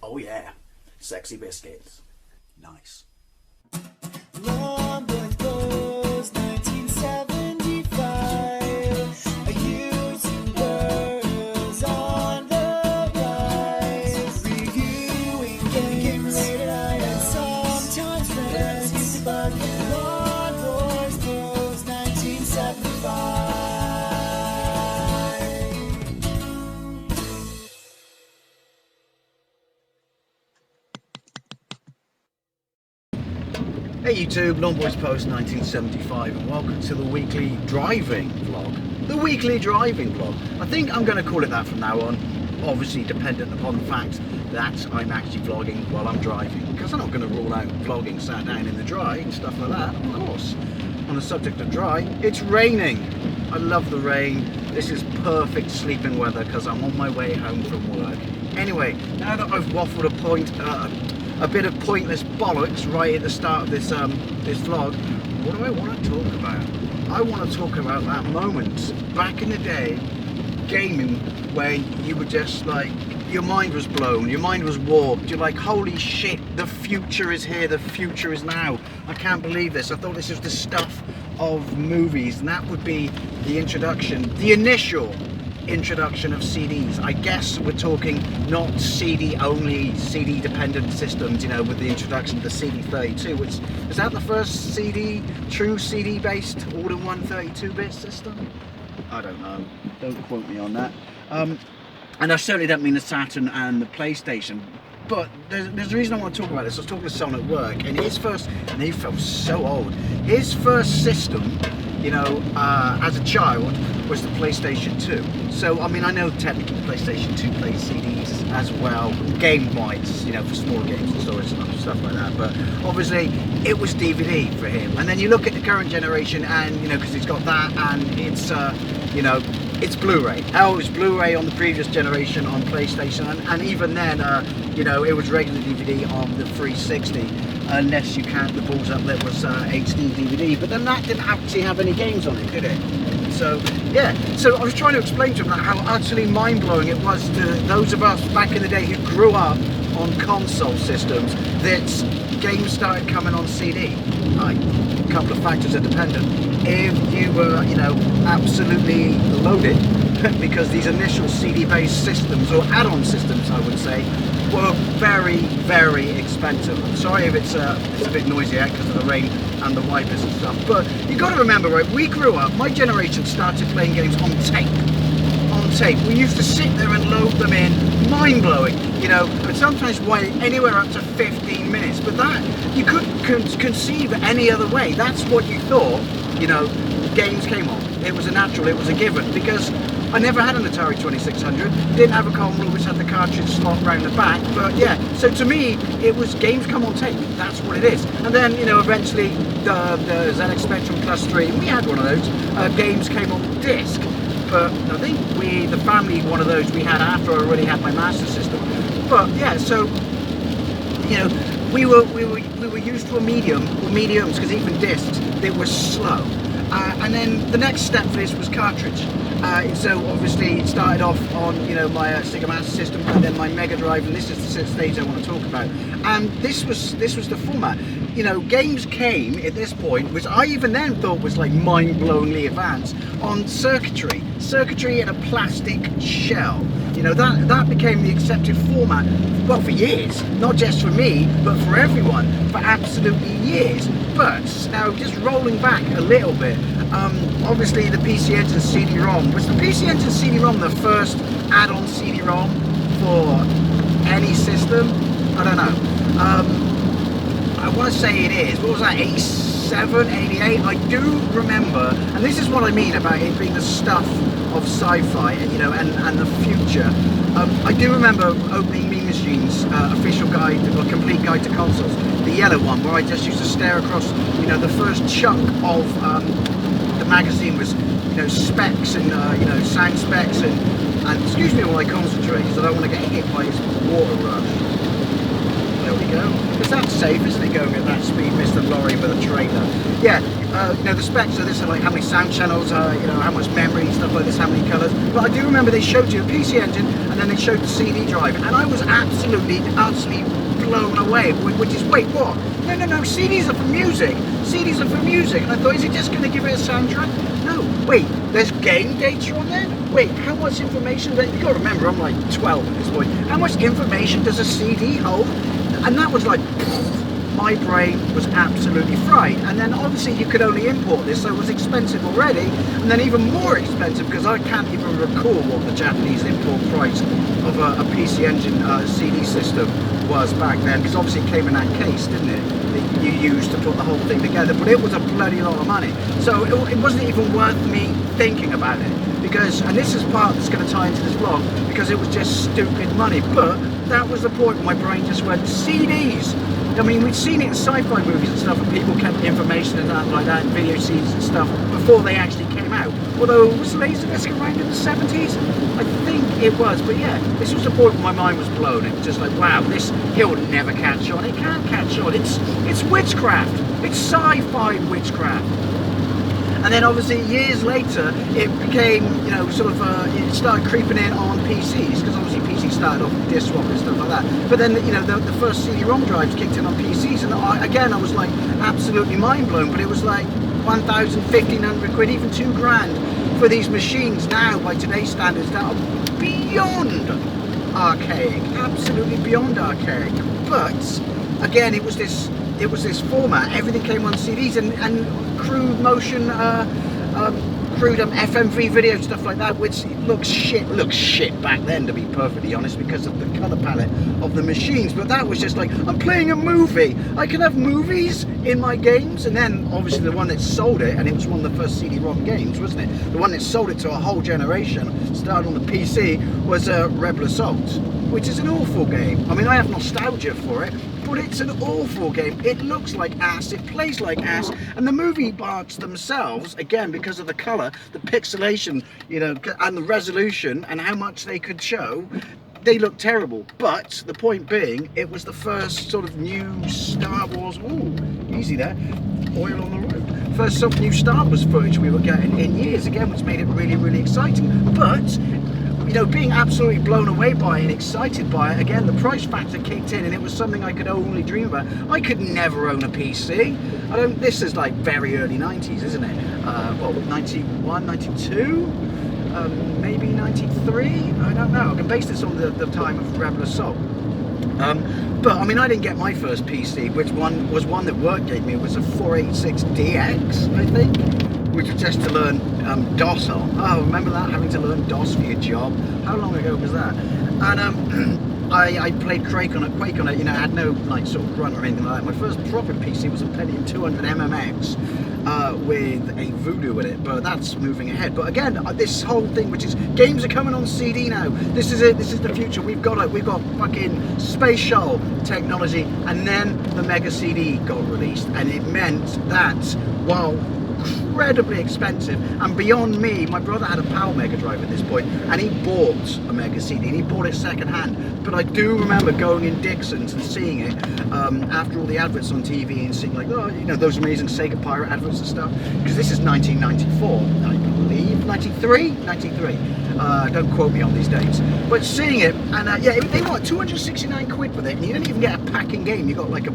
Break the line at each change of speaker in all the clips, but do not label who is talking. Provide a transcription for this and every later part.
Oh yeah, sexy biscuits. Nice.
Long Boys Blues, 1975. A YouTuber's on the rise. Reviewing games late at night and sometimes friends. But Long Boys Blues, 1975.
Hey YouTube, Long Boys Post 1975, and welcome to the weekly driving vlog. The weekly driving vlog. I think I'm going to call it that from now on, obviously dependent upon the fact that I'm actually vlogging while I'm driving, because I'm not going to rule out vlogging sat down in the dry and stuff like that, of course. On the subject of dry, it's raining. I love the rain. This is perfect sleeping weather because I'm on my way home from work. Anyway, now that I've waffled a bit of pointless bollocks right at the start of this this vlog, what do I want to talk about? I want to talk about that moment back in the day, gaming, where you were just like, your mind was blown, your mind was warped, you're like, holy shit, the future is here, the future is now. I can't believe this. I thought this was the stuff of movies, and that would be the introduction, the initial introduction of CDs. I guess we're talking not CD only, CD dependent systems, you know, with the introduction of the CD32, which is that the first CD, true CD based all-in-one 32-bit system? I don't know, don't quote me on that. And I certainly don't mean the Saturn and the PlayStation, but there's a reason I want to talk about this. I was talking to someone at work, and his first, and he felt so old, his first system, you know, as a child, was the PlayStation 2. So, I mean, I know technically the PlayStation 2 plays CDs as well, game-wise, you know, for smaller games and storage and stuff like that, but obviously it was DVD for him. And then you look at the current generation, and, you know, because he's got that, and it's, you know, it's Blu-ray. Hell, it was Blu-ray on the previous generation on PlayStation, and even then, you know, it was regular DVD on the 360, unless you count the balls up that was HD DVD, but then that didn't actually have any games on it, did it? So, yeah, so I was trying to explain to him how utterly mind-blowing it was to those of us back in the day who grew up on console systems that games started coming on CD. A couple of factors are dependent. If you were, you know, absolutely loaded, because these initial CD-based systems, or add-on systems I would say, were very, very expensive. I'm sorry if it's a bit noisy out because of the rain and the wipers and stuff, but you got to remember, right, we grew up, my generation started playing games on tape. On tape. We used to sit there and load them in, mind-blowing, you know, and sometimes wait anywhere up to 15 minutes, but that, you couldn't conceive any other way. That's what you thought, you know, games came on. It was a natural, it was a given, because I never had an Atari 2600, didn't have a Commodore which had the cartridge slot round the back, but yeah, so to me, it was games come on tape, that's what it is. And then, you know, eventually the ZX Spectrum Plus 3, we had one of those, games came on disc, but I think the family, one of those we had after I already had my Master System. But yeah, so, you know, we were used to a medium, or mediums, because even discs, they were slow. And then the next step for this was cartridge. So obviously it started off on, you know, my Sega Master System, and then my Mega Drive, and this is the stage I want to talk about. And this was the format. You know, games came at this point, which I even then thought was like mind-blowingly advanced, on circuitry in a plastic shell. You know, that became the accepted format, well, for years, not just for me, but for everyone, for absolutely years. But now, just rolling back a little bit, obviously the PC Engine CD-ROM, was the PC Engine CD-ROM the first add-on CD-ROM for any system? I don't know. I want to say it is. What was that, 87, 88? I do remember, and this is what I mean about it being the stuff of sci-fi, and, you know, and the future. I do remember opening Mean Machines' official guide, or complete guide to consoles, the yellow one, where I just used to stare across, you know, the first chunk of the magazine was, you know, specs and, you know, sound specs, and excuse me while I concentrate, because I don't want to get hit by this water rush. There we go. that's safe, isn't it, going at that speed, Mr. Lorry with a trailer? Yeah, you know, the specs of this are like how many sound channels, you know, how much memory, stuff like this, how many colours. But I do remember they showed you a PC engine and then they showed the CD drive, and I was absolutely blown away, which is, wait, what? No, CDs are for music. CDs are for music. And I thought, is it just going to give it a soundtrack? No, wait, there's game data on there? Wait, how much information? You got to remember, I'm like 12 at this point. How much information does a CD hold? And that was like, my brain was absolutely fried. And then obviously you could only import this, so it was expensive already, and then even more expensive because I can't even recall what the Japanese import price of a PC Engine CD system was back then, because obviously it came in that case, didn't it, that you used to put the whole thing together. But it was a bloody lot of money, so it wasn't even worth me thinking about it, because, and this is part that's going to tie into this vlog, because it was just stupid money. But that was the point where my brain just went, CDs. I mean, we'd seen it in sci-fi movies and stuff, and people kept information and that like that, and video CDs and stuff, before they actually came out. Although, was Laserdisc around in the 70s? I think it was, but yeah, this was the point where my mind was blown. It was just like, wow, this, he'll never catch on. It can't catch on. It's witchcraft. It's sci-fi witchcraft. And then obviously years later, it became, you know, sort of, it started creeping in on PCs, because obviously PCs started off with disk swap and stuff like that. But then, you know, the first CD-ROM drives kicked in on PCs, and I was like absolutely mind blown. But it was like 1,000, 1,500 quid, even £2,000 for these machines now, by today's standards, that are beyond archaic, absolutely beyond archaic. But again, it was this format. Everything came on CDs and crude motion, crude FMV video, stuff like that, which looks shit back then, to be perfectly honest, because of the colour palette of the machines. But that was just like, I'm playing a movie. I can have movies in my games. And then obviously the one that sold it, and it was one of the first CD-ROM games, wasn't it? The one that sold it to a whole generation, started on the PC, was Rebel Assault, which is an awful game. I mean, I have nostalgia for it, but it's an awful game. It looks like ass, it plays like ass, and the movie parts themselves, again, because of the colour, the pixelation, you know, and the resolution, and how much they could show, they look terrible. But the point being, it was the first sort of new Star Wars, ooh, easy there, oil on the road. First some new Star Wars footage we were getting in years, again, which made it really, really exciting. But you know, being absolutely blown away by it and excited by it, again, the price factor kicked in, and it was something I could only dream about. I could never own a PC. This is like very early 90s, isn't it? Well, 91, 92, maybe 93, I don't know. I can base this on the time of Rebel Assault. But I mean, I didn't get my first PC, which was one that work gave me. It was a 486DX, I think, which was just to learn DOS on. Oh, remember that, having to learn DOS for your job? How long ago was that? And I played Quake on it, you know, I had no like sort of grunt or anything like that. My first proper PC was a Pentium 200 MMX with a Voodoo in it, but that's moving ahead. But again, this whole thing, which is games are coming on CD now. This is it. This is the future. We've got fucking space shuttle technology, and then the Mega CD got released, and it meant that while incredibly expensive and beyond me, my brother had a PAL Mega Drive at this point, and he bought a Mega CD, and he bought it second hand. But I do remember going in Dixon's and seeing it after all the adverts on TV, and seeing like, oh, you know, those amazing Sega Pirate adverts and stuff, because this is 1994, I believe, 93. Don't quote me on these dates, but seeing it, and yeah, they want 269 quid with it, and you didn't even get a packing game. You got like a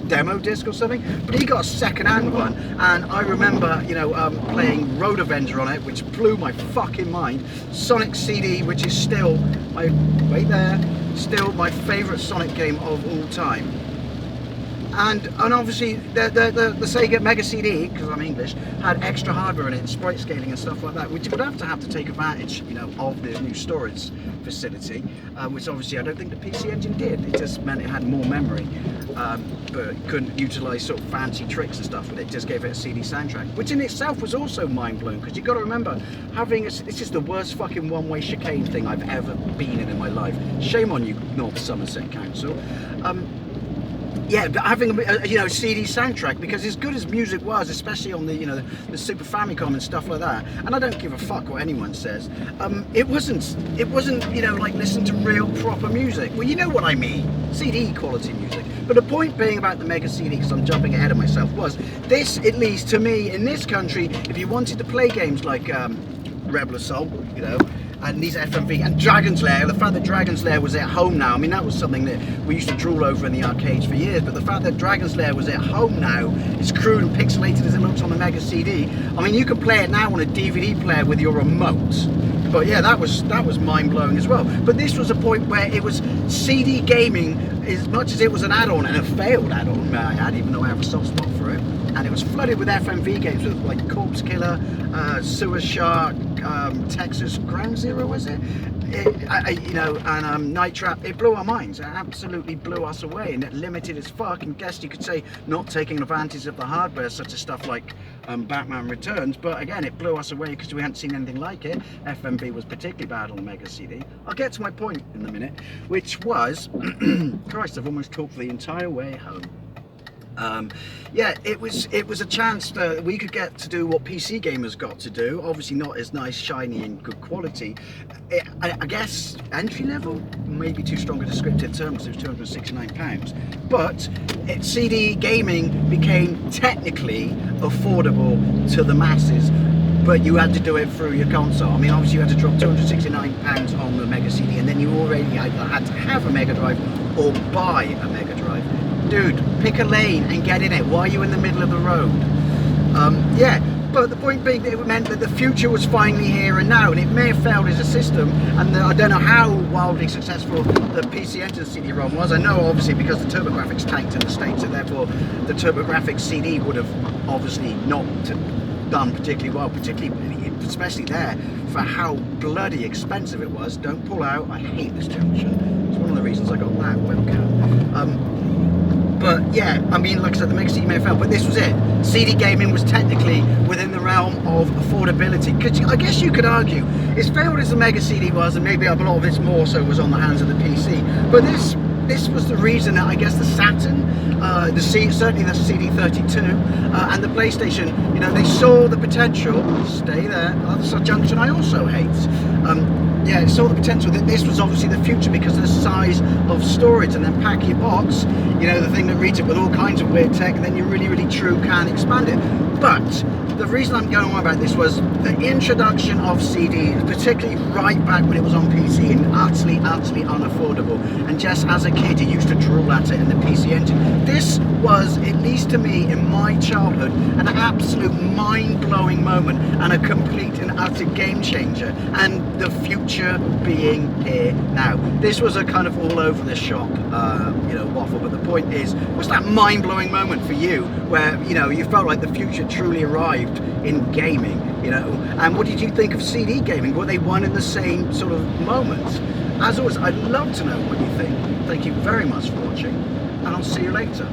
demo disc or something, but he got a second-hand one. And I remember, you know, playing Road Avenger on it, which blew my fucking mind. Sonic CD, which is still still my favourite Sonic game of all time. And obviously the Sega Mega CD, because I'm English, had extra hardware in it, and sprite scaling and stuff like that, which you would have to take advantage, you know, of the new storage facility, which obviously I don't think the PC Engine did. It just meant it had more memory, but it couldn't utilise sort of fancy tricks and stuff with it. It just gave it a CD soundtrack, which in itself was also mind blowing, because you've got to remember, it's just the worst fucking one-way chicane thing I've ever been in my life. Shame on you, North Somerset Council. Yeah, but having a you know, CD soundtrack, because as good as music was, especially on the, you know, the Super Famicom and stuff like that, and I don't give a fuck what anyone says, it wasn't you know, like listening to real proper music. Well, you know what I mean, CD quality music. But the point being about the Mega CD, because I'm jumping ahead of myself, was this, at least to me, in this country, if you wanted to play games like Rebel Assault, you know, and these FMV and Dragon's Lair, the fact that Dragon's Lair was at home now, I mean, that was something that we used to drool over in the arcades for years, but the fact that Dragon's Lair was at home now, as crude and pixelated as it looks on the Mega CD, I mean, you can play it now on a DVD player with your remote. But yeah, that was mind-blowing as well. But this was a point where it was CD gaming, as much as it was an add-on, and a failed add-on, may I add, even though I have a soft spot for it. And it was flooded with FMV games with like Corpse Killer, Sewer Shark, Texas Ground Zero, was it? You know, and Night Trap. It blew our minds. It absolutely blew us away, and it limited as fuck. And guess you could say not taking advantage of the hardware, such as stuff like Batman Returns. But again, it blew us away because we hadn't seen anything like it. FMV was particularly bad on the Mega CD. I'll get to my point in a minute, which was, Christ, I've almost talked the entire way home. Yeah, it was a chance that we could get to do what PC gamers got to do. Obviously not as nice, shiny and good quality. I guess entry level, maybe too strong a descriptive term because it was £269. But CD gaming became technically affordable to the masses, but you had to do it through your console. I mean, obviously you had to drop £269 on the Mega CD, and then you already either had to have a Mega Drive or buy a Mega Drive. Dude, pick a lane and get in it. Why are you in the middle of the road? Yeah, but the point being that it meant that the future was finally here and now, and it may have failed as a system, and I don't know how wildly successful the PC Engine CD-ROM was. I know obviously because the TurboGrafx tanked in the States, and therefore the TurboGrafx CD would have obviously not done particularly well, especially there, for how bloody expensive it was. Don't pull out, I hate this junction. It's one of the reasons I got that webcam. But yeah, I mean, like I said, the Mega CD may have failed, but this was it. CD gaming was technically within the realm of affordability. I guess you could argue, as failed as the Mega CD was, and maybe a lot of this more so was on the hands of the PC, but this was the reason that I guess the Saturn, certainly the CD32, and the PlayStation, you know, they saw the potential. Stay there. That's a junction I also hate. Yeah, it saw the potential that this was obviously the future because of the size of storage, and then pack your box, you know, the thing that reads it with all kinds of weird tech, and then you really true can expand it. But the reason I'm going on about this was the introduction of CD, particularly right back when it was on PC, and utterly unaffordable. And just as a kid, you used to drool at it in the PC Engine. This was, at least to me, in my childhood, an absolute mind-blowing moment and a complete and utter game changer. And the future being here now. This was a kind of all over the shop, you know, waffle. But the point is, what's that mind-blowing moment for you, where you know you felt like the future truly arrived in gaming, you know? And what did you think of CD gaming? Were they one in the same sort of moment? As always, I'd love to know what you think. Thank you very much for watching, and I'll see you later.